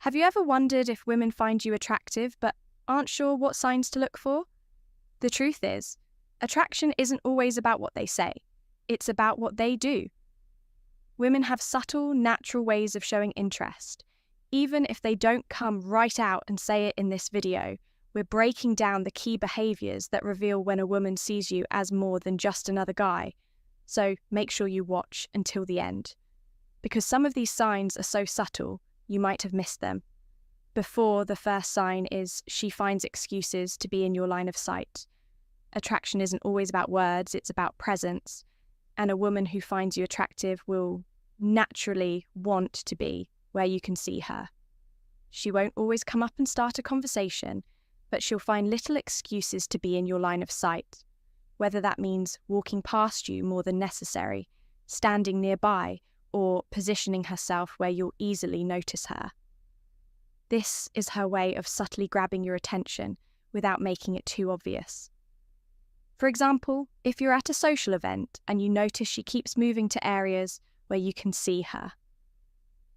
Have you ever wondered if women find you attractive but aren't sure what signs to look for? The truth is, attraction isn't always about what they say, it's about what they do. Women have subtle, natural ways of showing interest. Even if they don't come right out and say it in this video, we're breaking down the key behaviours that reveal when a woman sees you as more than just another guy. So make sure you watch until the end. Because some of these signs are so subtle, you might have missed them. Before, the first sign is she finds excuses to be in your line of sight. Attraction isn't always about words, it's about presence. And a woman who finds you attractive will naturally want to be where you can see her. She won't always come up and start a conversation, but she'll find little excuses to be in your line of sight, whether that means walking past you more than necessary, standing nearby, or positioning herself where you'll easily notice her. This is her way of subtly grabbing your attention without making it too obvious. For example, if you're at a social event and you notice she keeps moving to areas where you can see her.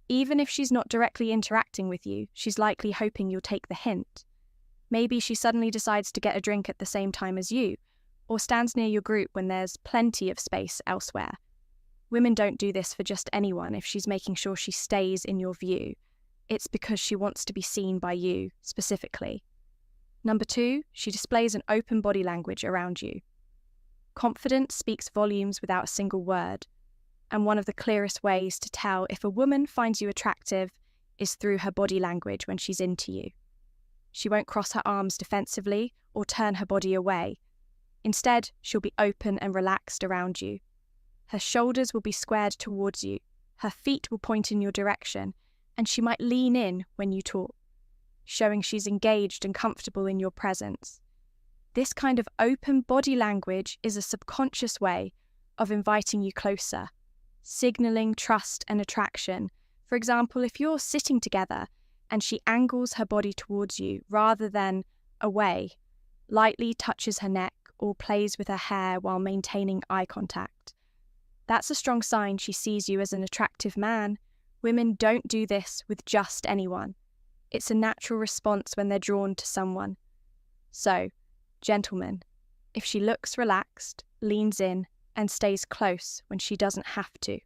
Even if she's not directly interacting with you, she's likely hoping you'll take the hint. Maybe she suddenly decides to get a drink at the same time as you, or stands near your group when there's plenty of space elsewhere. Women don't do this for just anyone if she's making sure she stays in your view. It's because she wants to be seen by you, specifically. Number 2, she displays an open body language around you. Confidence speaks volumes without a single word, and one of the clearest ways to tell if a woman finds you attractive is through her body language when she's into you. She won't cross her arms defensively or turn her body away. Instead, she'll be open and relaxed around you. Her shoulders will be squared towards you, her feet will point in your direction, and she might lean in when you talk, showing she's engaged and comfortable in your presence. This kind of open body language is a subconscious way of inviting you closer, signalling trust and attraction. For example, if you're sitting together and she angles her body towards you rather than away, lightly touches her neck or plays with her hair while maintaining eye contact, that's a strong sign she sees you as an attractive man. Women don't do this with just anyone. It's a natural response when they're drawn to someone. So, gentlemen, if she looks relaxed, leans in, and stays close when she doesn't have to,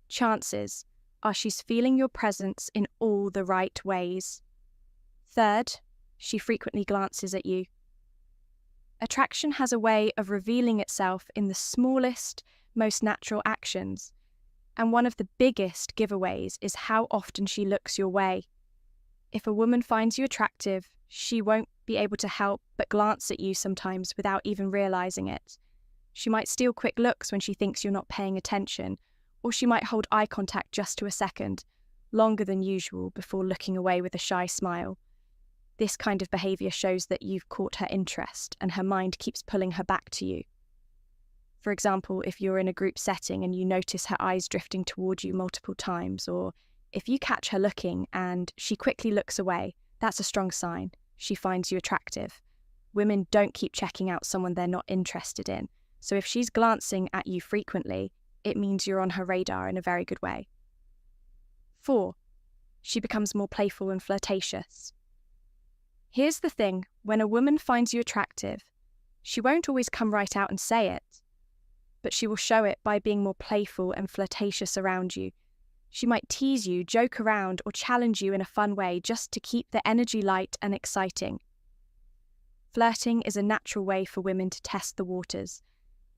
chances are she's feeling your presence in all the right ways. Third, she frequently glances at you. Attraction has a way of revealing itself in the smallest, most natural actions, and one of the biggest giveaways is how often she looks your way. If a woman finds you attractive, she won't be able to help but glance at you sometimes without even realizing it. She might steal quick looks when she thinks you're not paying attention, or she might hold eye contact just to a second, longer than usual, before looking away with a shy smile. This kind of behavior shows that you've caught her interest and her mind keeps pulling her back to you. For example, if you're in a group setting and you notice her eyes drifting toward you multiple times, or if you catch her looking and she quickly looks away, that's a strong sign she finds you attractive. Women don't keep checking out someone they're not interested in, so if she's glancing at you frequently, it means you're on her radar in a very good way. 4, she becomes more playful and flirtatious. Here's the thing, when a woman finds you attractive, she won't always come right out and say it, but she will show it by being more playful and flirtatious around you. She might tease you, joke around, or challenge you in a fun way just to keep the energy light and exciting. Flirting is a natural way for women to test the waters,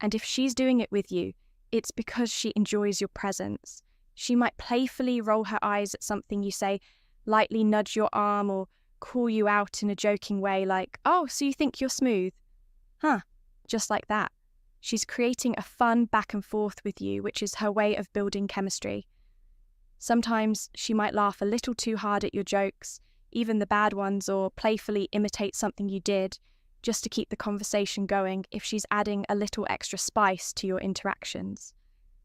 and if she's doing it with you, it's because she enjoys your presence. She might playfully roll her eyes at something you say, lightly nudge your arm, or call you out in a joking way like, "Oh, so you think you're smooth?" Huh, just like that. She's creating a fun back and forth with you, which is her way of building chemistry. Sometimes she might laugh a little too hard at your jokes, even the bad ones, or playfully imitate something you did, just to keep the conversation going if she's adding a little extra spice to your interactions.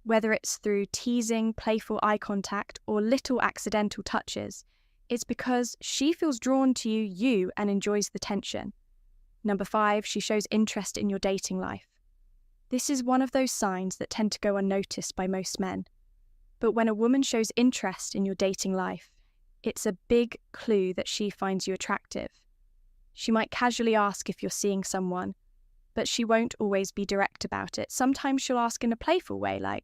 Whether it's through teasing, playful eye contact, or little accidental touches, it's because she feels drawn to you and enjoys the tension. Number 5, she shows interest in your dating life. This is one of those signs that tend to go unnoticed by most men. But when a woman shows interest in your dating life, It's a big clue that she finds you attractive. She might casually ask if you're seeing someone, but she won't always be direct about it. Sometimes she'll ask in a playful way, like,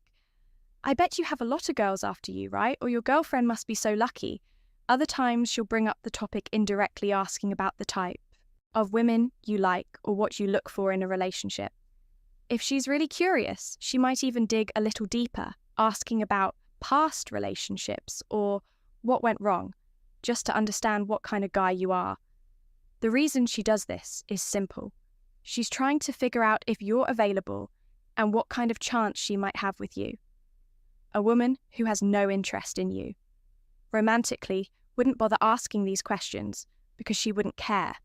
"I bet you have a lot of girls after you, right? Or your girlfriend must be so lucky." Other times she'll bring up the topic indirectly, asking about the type of women you like or what you look for in a relationship. If she's really curious, she might even dig a little deeper, asking about past relationships or what went wrong, just to understand what kind of guy you are. The reason she does this is simple. She's trying to figure out if you're available and what kind of chance she might have with you. A woman who has no interest in you, romantically, wouldn't bother asking these questions because she wouldn't care.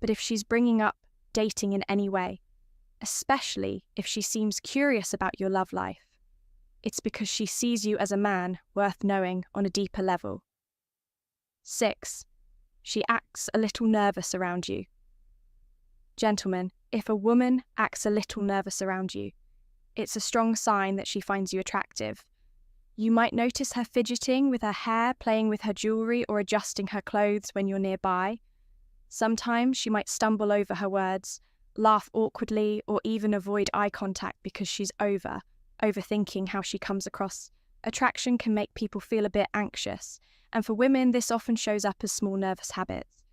But if she's bringing up dating in any way, especially if she seems curious about your love life, it's because she sees you as a man worth knowing on a deeper level. 6. She acts a little nervous around you. Gentlemen, if a woman acts a little nervous around you, it's a strong sign that she finds you attractive. You might notice her fidgeting with her hair, playing with her jewelry, or adjusting her clothes when you're nearby. Sometimes she might stumble over her words, laugh awkwardly, or even avoid eye contact because she's overthinking how she comes across. Attraction can make people feel a bit anxious, and for women, this often shows up as small nervous habits.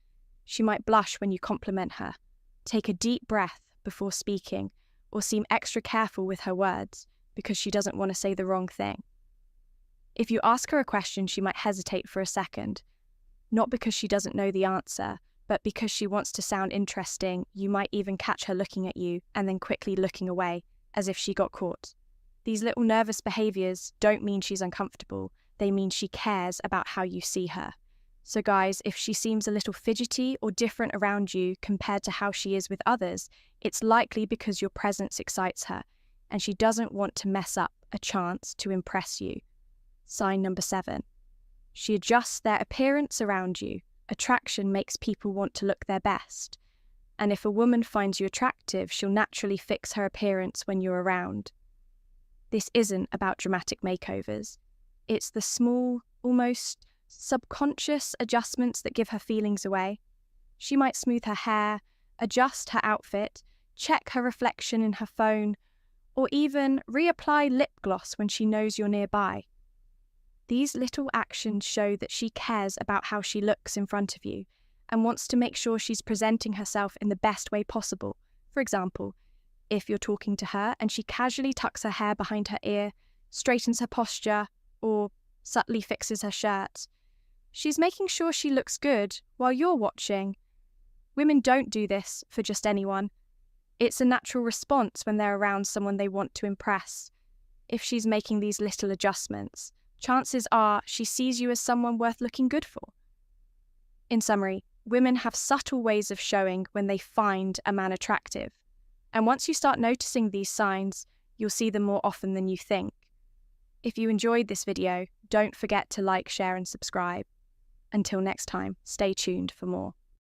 She might blush when you compliment her, take a deep breath before speaking, or seem extra careful with her words because she doesn't want to say the wrong thing. If you ask her a question, she might hesitate for a second, not because she doesn't know the answer, but because she wants to sound interesting. You might even catch her looking at you and then quickly looking away, as if she got caught. These little nervous behaviors don't mean she's uncomfortable, they mean she cares about how you see her. So guys, if she seems a little fidgety or different around you compared to how she is with others, it's likely because your presence excites her, and she doesn't want to mess up a chance to impress you. Sign number 7. She adjusts their appearance around you. Attraction makes people want to look their best. And if a woman finds you attractive, she'll naturally fix her appearance when you're around. This isn't about dramatic makeovers. It's the small, almost subconscious adjustments that give her feelings away. She might smooth her hair, adjust her outfit, check her reflection in her phone, or even reapply lip gloss when she knows you're nearby. These little actions show that she cares about how she looks in front of you and wants to make sure she's presenting herself in the best way possible. For example, if you're talking to her and she casually tucks her hair behind her ear, straightens her posture, or subtly fixes her shirt, she's making sure she looks good while you're watching. Women don't do this for just anyone. It's a natural response when they're around someone they want to impress. If she's making these little adjustments, chances are she sees you as someone worth looking good for. In summary, women have subtle ways of showing when they find a man attractive. And once you start noticing these signs, you'll see them more often than you think. If you enjoyed this video, don't forget to like, share, and subscribe. Until next time, stay tuned for more.